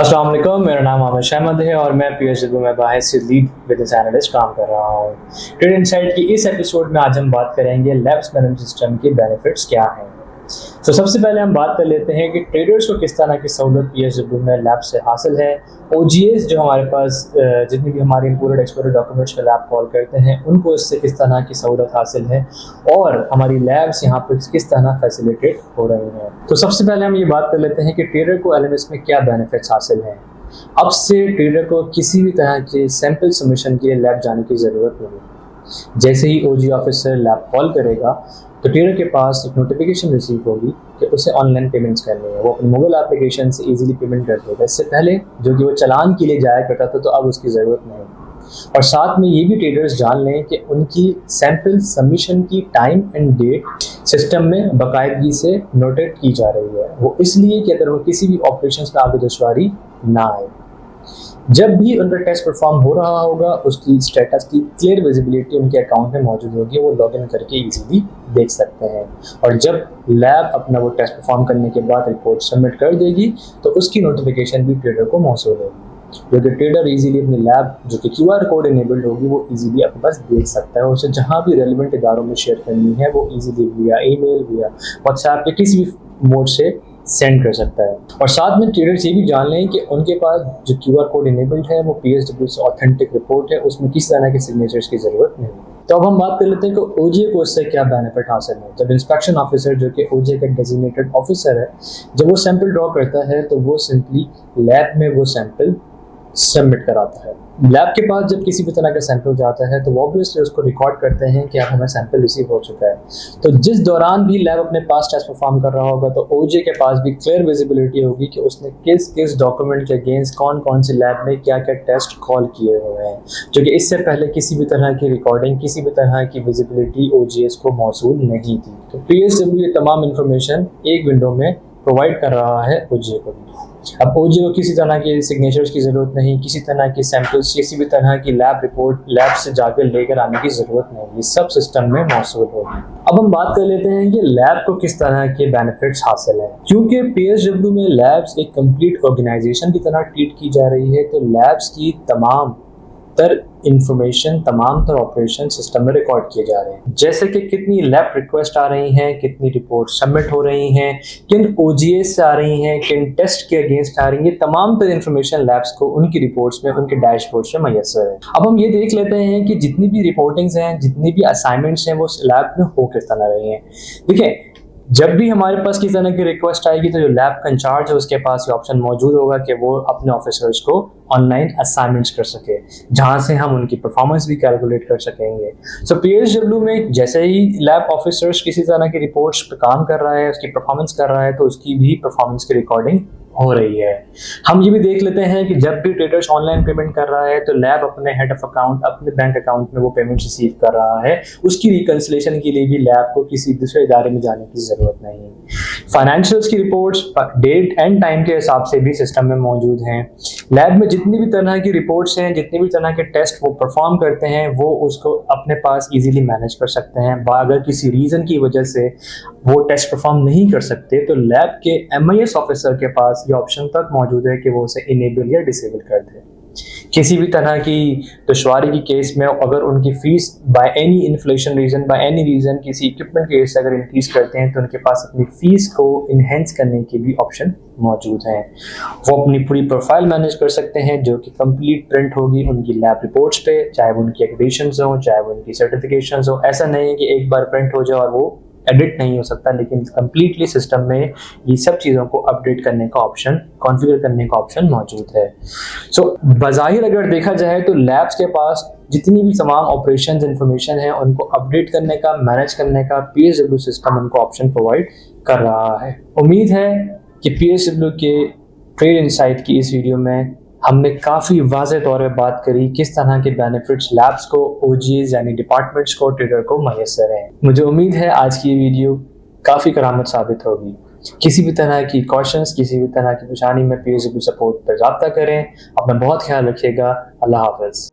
अस्सलाम वालेकुम, मेरा नाम आमिर अहमद है और मैं पीएचडी में बाहिर लीड बिजनेस एनालिस्ट काम कर रहा हूँ। ट्रेड इनसाइट की इस एपिसोड में आज हम बात करेंगे लैब्स मैनेजमेंट सिस्टम के बेनिफिट्स क्या हैं। तो सबसे पहले हम बात कर लेते हैं कि ट्रेडर्स को किस तरह की सहूलत पीएचडी में लैब से हासिल है। ओजीएस जो हमारे पास जितनी भी हमारी इंपोर्टेड एक्सपोर्टेड डॉक्यूमेंट्स में लैब कॉल करते हैं उनको इससे किस तरह की सहूलत हासिल है और हमारी लैब्स यहाँ पर किस तरह फैसिलिटेट हो रही हैं। तो सबसे पहले हम ये बात कर लेते हैं कि ट्रेडर को एलएमएस में क्या बेनिफिट्स हासिल हैं। अब से ट्रेडर को किसी भी तरह के सैंपल सबमिशन के लिए लैब जाने की ज़रूरत नहीं। जैसे ही ओजी ऑफिसर लैब कॉल करेगा तो ट्रेडर के पास एक नोटिफिकेशन रिसीव होगी कि उसे ऑनलाइन पेमेंट्स करनी है। वो अपने मोबाइल एप्लीकेशन से इजीली पेमेंट कर देगा। इससे पहले जो कि वो चालान के लिए जाया करता था तो अब उसकी ज़रूरत नहीं। और साथ में ये भी ट्रेडर्स जान लें कि उनकी सैंपल सबमिशन की टाइम एंड डेट सिस्टम में बाकायदगी से नोटेट की जा रही है। वो इसलिए कि अगर वो किसी भी ऑपरेशंस में आगे दुश्वारी ना आए, जब भी उनका टेस्ट परफॉर्म हो रहा होगा उसकी स्टेटस की क्लियर विजिबिलिटी उनके अकाउंट में मौजूद होगी। वो लॉग इन करके इजीली देख सकते हैं और जब लैब अपना वो टेस्ट परफॉर्म करने के बाद रिपोर्ट सबमिट कर देगी तो उसकी नोटिफिकेशन भी ट्रेडर को मौसूल होगी, क्योंकि ट्रेडर इजीली अपनी लैब जो कि QR कोड इनेबल्ड होगी वो इजीली अपने पास देख सकता है। उसे जहाँ भी रेलिवेंट इदारों में शेयर करनी है वो इजीली विया ईमेल, विया व्हाट्सएप या किसी भी मोड से सेंड कर सकता है। और साथ में ट्रेडर्स ये भी जान लें कि उनके पास जो QR कोड इनेबल्ड है वो PSW से ऑथेंटिक रिपोर्ट है, उसमें किसी तरह के सिग्नेचर्स की ज़रूरत नहीं। तो अब हम बात कर लेते हैं कि ओजीए को इससे क्या बेनिफिट हासिल है। जब इंस्पेक्शन ऑफिसर जो कि ओजीए का डेजिग्नेटेड ऑफिसर है, जब वो सैंपल ड्रॉ करता है तो वो सिंपली लैब में वो सैंपल सबमिट कराता है। लैब के पास जब किसी भी तरह का सैंपल जाता है तो वो ऑब्वियसली उसको रिकॉर्ड करते हैं कि अब हमें सैंपल रिसीव हो चुका है। तो जिस दौरान भी लैब अपने पास टेस्ट परफॉर्म कर रहा होगा तो ओजे के पास भी क्लियर विजिबिलिटी होगी कि उसने किस किस डॉक्यूमेंट के अगेंस्ट कौन कौन से लैब में क्या क्या टेस्ट कॉल किए हुए हैं, जो कि इससे पहले किसी भी तरह की रिकॉर्डिंग, किसी भी तरह की विजिबिलिटी ओजीएस को मौसूल नहीं थी। तो पीएसडब्ल्यू ये तमाम इंफॉर्मेशन एक विंडो में प्रोवाइड कर रहा है ओजीए को। अब ओजी को किसी तरह की सिग्नेचर्स की ज़रूरत नहीं, किसी तरह की सैंपल्स, किसी भी तरह की लैब रिपोर्ट लैब से जाकर लेकर आने की ज़रूरत नहीं, ये सब सिस्टम में मौजूद होगी। अब हम बात कर लेते हैं कि लैब को किस तरह के बेनिफिट्स हासिल हैं। क्योंकि पीएसडब्ल्यू में लैब्स एक कंप्लीट ऑर्गेनाइजेशन की तरह ट्रीट की जा रही है तो लैब्स की तमाम तर इंफॉर्मेशन, तमाम तर ऑपरेशन सिस्टम में रिकॉर्ड किए जा रहे हैं। जैसे कि कितनी लैब रिक्वेस्ट आ रही हैं, कितनी रिपोर्ट सबमिट हो रही हैं, किन ओजीएस से आ रही हैं, किन टेस्ट के अगेंस्ट आ रही हैं, तमाम तर इंफॉर्मेशन लैब्स को उनकी रिपोर्ट्स में, उनके डैशबोर्ड्स में मैसर है। अब हम ये देख लेते हैं कि जितनी भी रिपोर्टिंग्स हैं, जितनी भी असाइनमेंट्स हैं वो लैब में हो किस तरह रही हैं। देखिए, जब भी हमारे पास किसी तरह की रिक्वेस्ट आएगी तो जो लैब का इंचार्ज है उसके पास ये ऑप्शन मौजूद होगा कि वो अपने ऑफिसर्स को ऑनलाइन असाइनमेंट्स कर सके, जहां से हम उनकी परफॉर्मेंस भी कैलकुलेट कर सकेंगे। सो पीएसडब्ल्यू में जैसे ही लैब ऑफिसर्स किसी तरह की रिपोर्ट्स पे काम कर रहा है, उसकी परफॉर्मेंस कर रहा है, तो उसकी भी परफॉर्मेंस की रिकॉर्डिंग हो रही है। हम ये भी देख लेते हैं कि जब भी ट्रेडर्स ऑनलाइन पेमेंट कर रहा है तो लैब अपने हेड ऑफ अकाउंट, अपने बैंक अकाउंट में वो पेमेंट रिसीव कर रहा है। उसकी रिकंसिलेशन के लिए भी लैब को किसी दूसरे इदारे में जाने की ज़रूरत नहीं है। फाइनेंशियल्स की रिपोर्ट्स डेट एंड टाइम के हिसाब से भी सिस्टम में मौजूद हैं। लैब में जितनी भी तरह की रिपोर्ट्स हैं, जितनी भी तरह के टेस्ट वो परफॉर्म करते हैं वो उसको अपने पास इजीली मैनेज कर सकते हैं। अगर किसी रीज़न की वजह से वो टेस्ट परफॉर्म नहीं कर सकते तो लैब के MIS ऑफिसर के पास ये ऑप्शन तक मौजूद है कि वो उसे इनेबल या डिसेबल कर दे। किसी भी तरह की दुश्वारी की केस में अगर उनकी fees by any inflation reason, by any reason किसी इक्विपमेंट के केस अगर इंक्रीज करते हैं तो उनके पास अपनी फीस को इनहेंस करने के भी ऑप्शन मौजूद हैं। वो अपनी पूरी प्रोफाइल मैनेज कर सकते हैं जो कि कंप्लीट प्रिंट होगी उनकी लैब रिपोर्ट्स पे, चाहे वो उनकी एक्रेडिटेशंस हो, चाहे वो उनकी सर्टिफिकेशंस हो। ऐसा नहीं है कि एक बार प्रिंट हो जाए और वो एडिट नहीं हो सकता, लेकिन कंप्लीटली सिस्टम में ये सब चीज़ों को अपडेट करने का ऑप्शन, कॉन्फ़िगर करने का ऑप्शन मौजूद है। सो बज़ाहिर अगर देखा जाए तो लैब्स के पास जितनी भी तमाम ऑपरेशंस इंफॉर्मेशन है उनको अपडेट करने का, मैनेज करने का पीएसडब्ल्यू सिस्टम उनको ऑप्शन प्रोवाइड कर रहा है। उम्मीद है कि पीएसडब्ल्यू के ट्रेड इनसाइट की इस वीडियो में हमने काफ़ी वाज़ेह तौर पर बात करी किस तरह के बेनिफिट्स लैब्स को, ओजीएस यानी डिपार्टमेंट्स को, ट्रेडर को मैसर हैं। मुझे उम्मीद है आज की ये वीडियो काफ़ी करामत साबित होगी। किसी भी तरह की क्वेश्चंस, किसी भी तरह की परेशानी में पीएसडब्ल्यू सपोर्ट पर रब्ता करें। अपना बहुत ख्याल रखिएगा। अल्लाह हाफ़िज़।